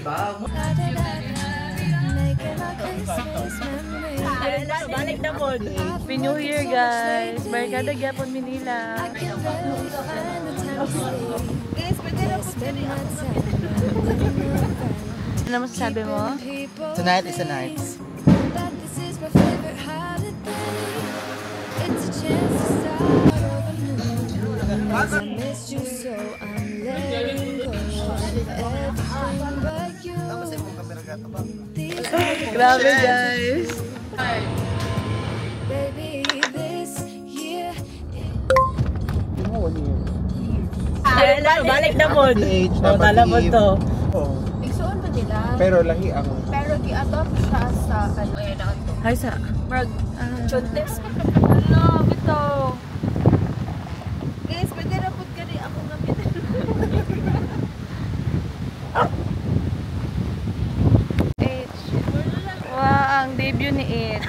ba? Balik na po. Happy New Year, guys! Barkada gyapon Manila. Guys, pwede na po dyan. Ano masasabi mo? Tonight is a night. Grabe, guys! Balik na po. Tala mo to. Igsuon ba nila? Pero lahi ang... Pero gi-adopt siya sa ano. Hi, sa... Marag chontes. Ano, bito? Guys, pwede na po kani ako gamitin. Wow, ang debut ni It.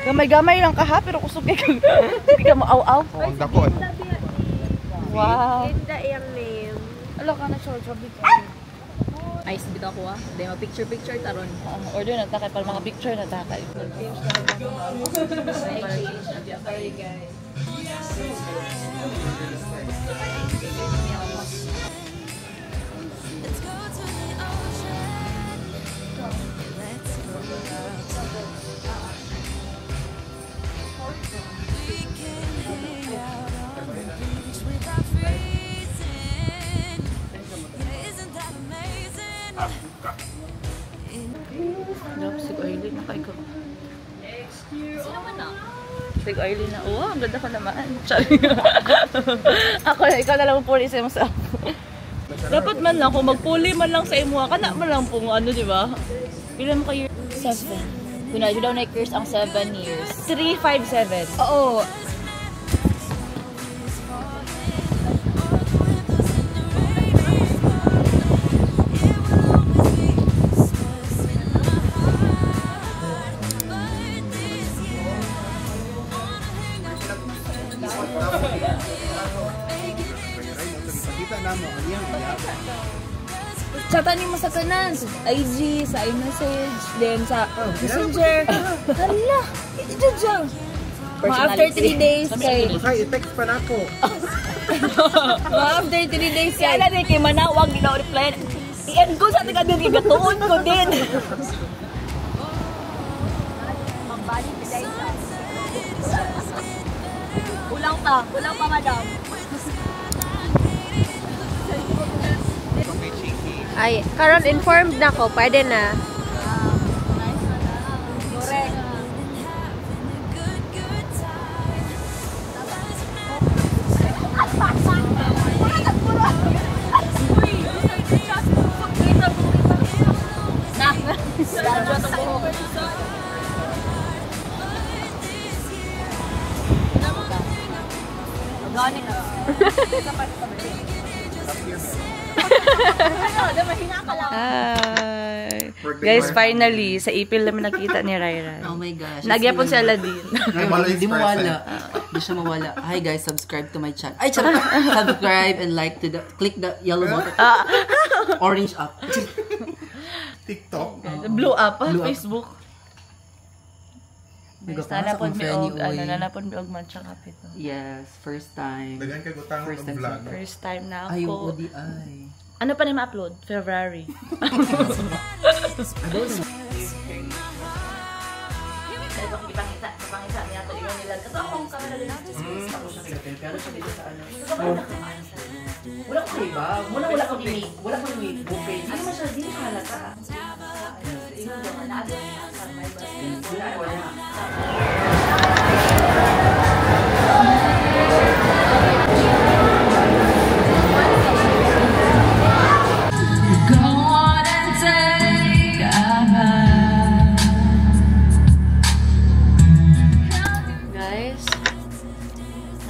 Gamay-gamay lang ka ha, pero kusog ka. Hindi ka mo-aw-aw. Oh, ang dakon. Wow. Linda yung name. Alo ka na, short, bito. Ice bitaw ko ah. Dahil ma-picture taron. Order na takay, para mga picture na takay. Sorry guys. Dapat si Arlene na kayo. Sino man na? Si Arlene na, wow, ang ganda ko naman. Sorry. Ako na, ikaw na lang puli sa imo sa ako. Dapat man lang, kung magpuli man lang sa imo, kana man lang pong ano, di ba? Ilan mo kayo? 7. Kuna, daw na curse ang 7 years. 357. Oo. Chatanin mo sa kanan, sa IG, sa iMessage, then sa Messenger. Hala, ito dyan. Mga after 3 days kay... Ay, i-text pa na ako. Mga after 3 days kay... Kaya na kay manawag, ginaw reply. I-end ko sa taga din, igatuon ko din. Magbalik na dahil sa... Kulang pa madam. Ay, karon informed na ko, pwede na. Correct. Hi! Guys, finally, sa ipil namin nakita ni Rairan. Oh my gosh. Nagyapon si Aladdin. Hindi mawala. Hindi siya mawala. Hi guys, subscribe to my channel. Ay, subscribe and like to the, click the yellow button. Orange up. TikTok. Blue up, Blue up. Facebook. Guys, nanapon mi og, nanapon mi og mancha kapito. Yes, first time. Dagan kay gutang First ng time vlog. First time na Ay, yung ako. ODI. Ano pa na ma-upload? February. Kapangisa niya ito yung nila. Kasi akong kamera din natin. Pero siya dito sa ano. Wala ko iba. Wala ko ini. Wala ko ini. Okay. Ano man siya? Di halata. Guys,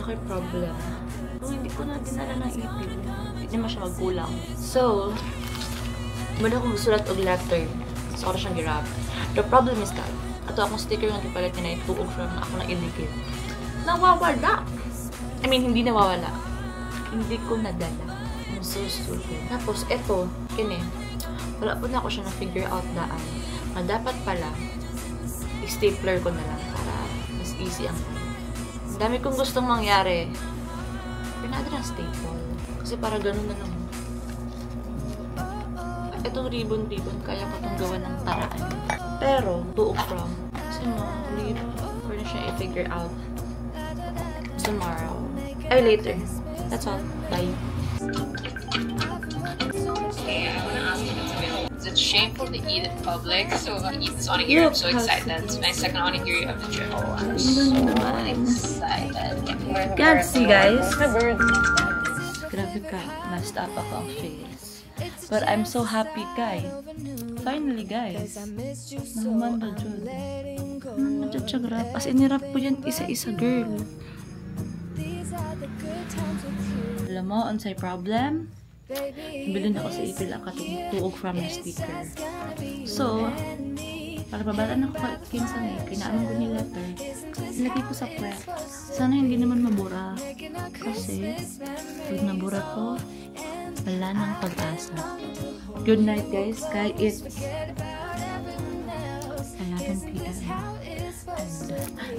ako'y problem. Kung hindi ko na dinala ng ipin, hindi naman siya magkulang. So, muna akong sulat og letter. So, ako siyang girap. The problem is that, ato akong sticker yung ipalit niya na ituog from ako na indicate. Nawawala! I mean, hindi nawawala. Hindi ko nadala. so stupid. Tapos, eto, kini. Wala po na ako siya na-figure out daan. Na dapat pala, i-stapler ko na lang para mas easy ang dami kong gustong mangyari. Pinado ng staple. Kasi para ganun na naman. Itong ribbon-ribbon, kaya ko itong gawa ng paraan. Pero, tuok from. Kasi leave ko na siya i-figure out tomorrow. Ay, later. That's all. Bye. Is it shameful to eat in public? So I eat this on here. I'm so excited. It's my second onigiri of the trip. Oh, I'm so excited. Can't see, guys. Grabe ka. Messed up ako ang face. But I'm so happy, guys. Finally, guys. Namanda dyan. Namanda siya grab. As in, nirap po yan isa-isa, girl. Alam mo, unsay problem? Bilhin ako sa ipil ang tuog from the sticker. So, para babalaan ako kinsan kinaanon ko ni letter. Nilagay ko sa prep. Sana hindi naman mabura. Kasi, pag nabura ko, wala nang pag-asa. Good night, guys. Kaya it's 11 p.m.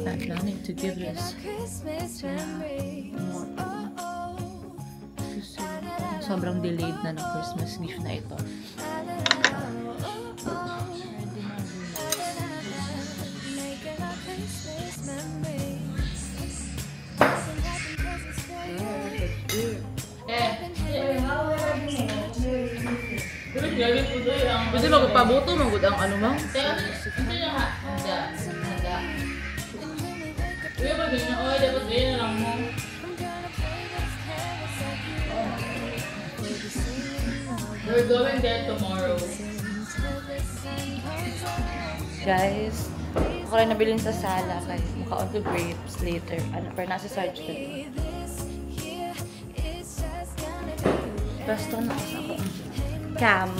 And I'm planning to give this more. Sobrang delayed na ng Christmas gift na ito. Pwede magpabuto, magod ang ano mo? We're going there tomorrow. Guys, ako rin nabilin sa sala kay mukha on to grapes later. Ano, pero nasa Sarge na din. Basta na ako cam.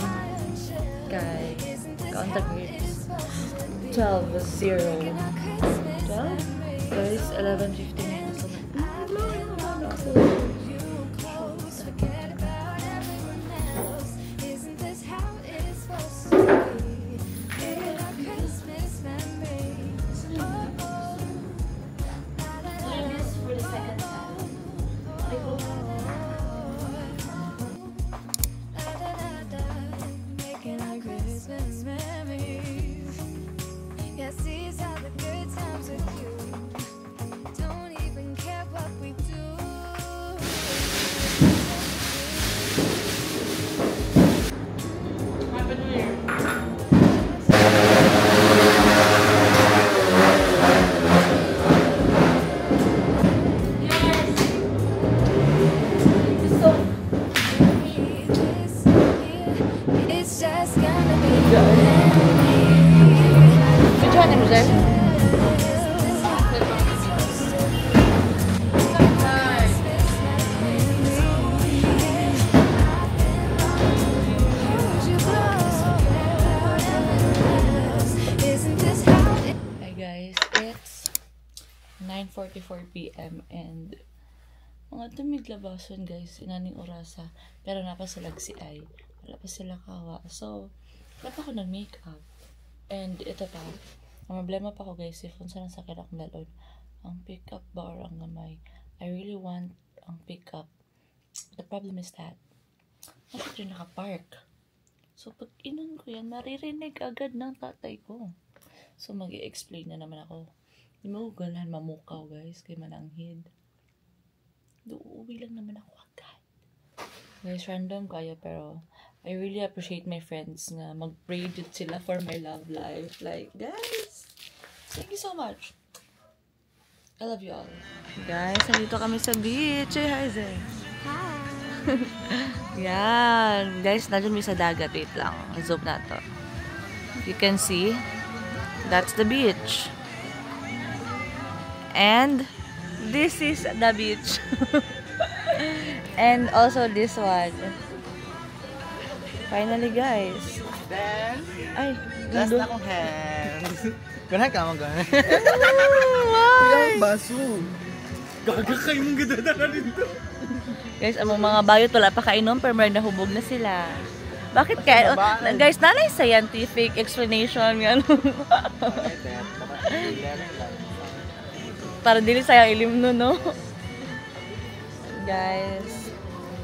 Guys, on the grapes. 12:00. 12? Guys, 11:59 na sa Hi guys, it's 9:44 p.m. and mga tumiglabason guys, inaning orasa, pero napasalag si Ay, wala pa sila kawa, so wala pa ako nag-makeup. And ito pa, ang problema pa ko guys, if kung saan ang sakit akong dalon, ang pick-up ba or ang gamay. I really want ang pick-up. The problem is that bakit rin nakapark? So pag inon ko yan, maririnig agad ng tatay ko. So mag-i-explain na naman ako. Hindi mo ganahan mamukaw guys, kay mananghid. Uuwi lang naman ako agad. Guys, random kaya, pero I really appreciate my friends na mag-pray dito sila for my love life. Like, guys, thank you so much. I love you all. Guys, nandito kami sa beach. Hey, hi, Zay. Hi. Yan. Guys, nandun may sa dagat. Wait lang. Zoom na to. You can see, that's the beach. And this is the beach. And also this one. Finally, guys. Then, Ay, last gundo. na akong hands. Ganahan ka mo, ganahan. Why? Baso. Gagakay mong ganda na rin to. Guys, ang mga bayot wala pa kainom pero may nahubog na sila. Bakit kaya? Guys, nanay scientific explanation yan. Para dili sayang ilim no? Guys,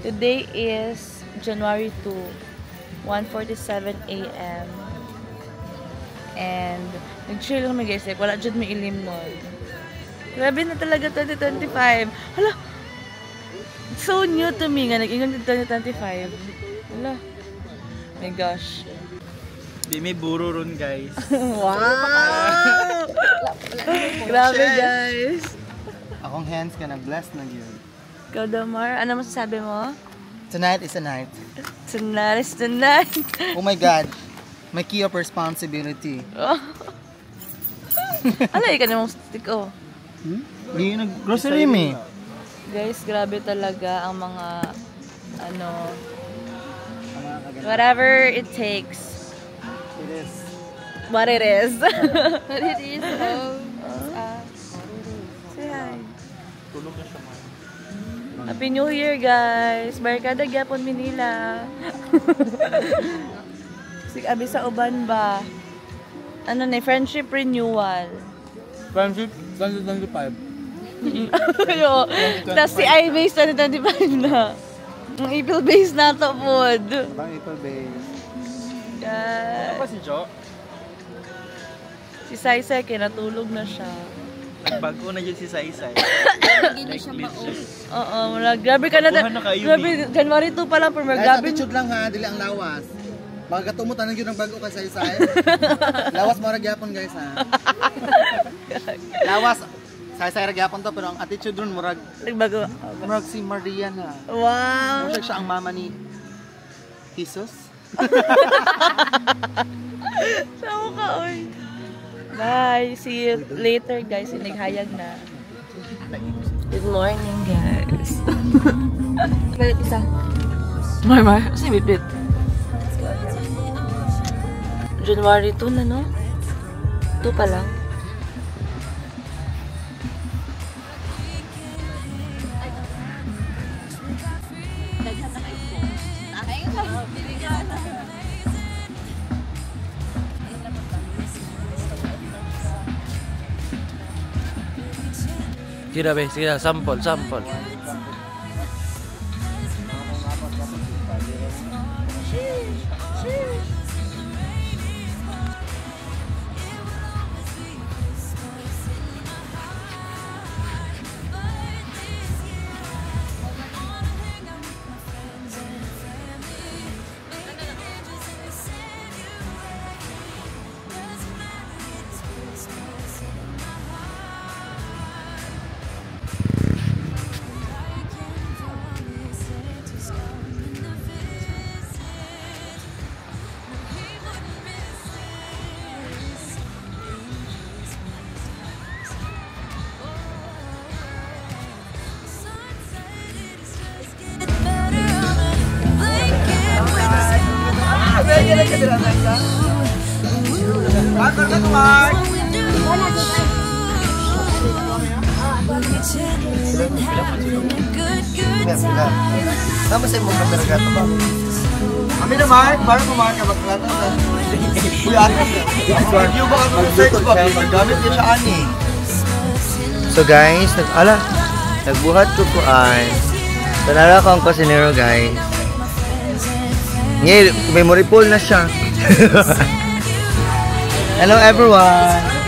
today is January 2, 1:47 AM. And nag-chill kami guys, like, wala dyan may ilim nun. Grabe na talaga 2025. Hala! So new to me nga, nag-ingon 2025. Hala. My gosh. Di may buro ron guys. Wow! Grabe guys. Akong hands ka na blessed na yun. Ikaw Damar, ano masasabi mo? Tonight is a night. Tonight is tonight. Oh my God. My key of responsibility. Alay ka namang stick oh. Hindi nag-grocery me. Guys, grabe talaga ang mga ano whatever it takes. It is. What it is. What it is, Say hi. Happy New Year guys. Barkada gyapon Manila. Sig abi sa uban ba? Ano na friendship renewal. Friendship 2025. Yo, tas si I-base 2025 na. Ang April base na to pod. Bang April base. Guys. Ano si Jo? Si Saisay kinatulog na siya. Bago na yun si Saisay. Hindi na siya mauwi. Oo, wala. Grabe ka na. Grabe, January 2 pa lang, pero Guys, grabe. attitude lang ha, dili ang lawas. Baga tumutan yun ang bago kay Saisay. Lawas mo ragyapon guys ha. Lawas. Saisay ragyapon to, pero ang attitude dun murag Nagbago. si Maria na. Wow. Murag siya ang mama ni Jesus. Saan ka, oy? Bye. See you later, guys. Naghayag na. Good morning, guys. Balik isa. Mar, kasi bibit. January 2 na, no? 2 pa lang. Sige na, sample. Sama sa imong camera gato ba? Kami na Mark, para pumakas ka magkalata sa. Uy, ari ka siya. Review ba ang search ba? Gamit niya siya ani. So guys, nagbuhat ko ay. Tanara ko ang kusinero guys. Ngayon, memory pool na siya. Hello everyone!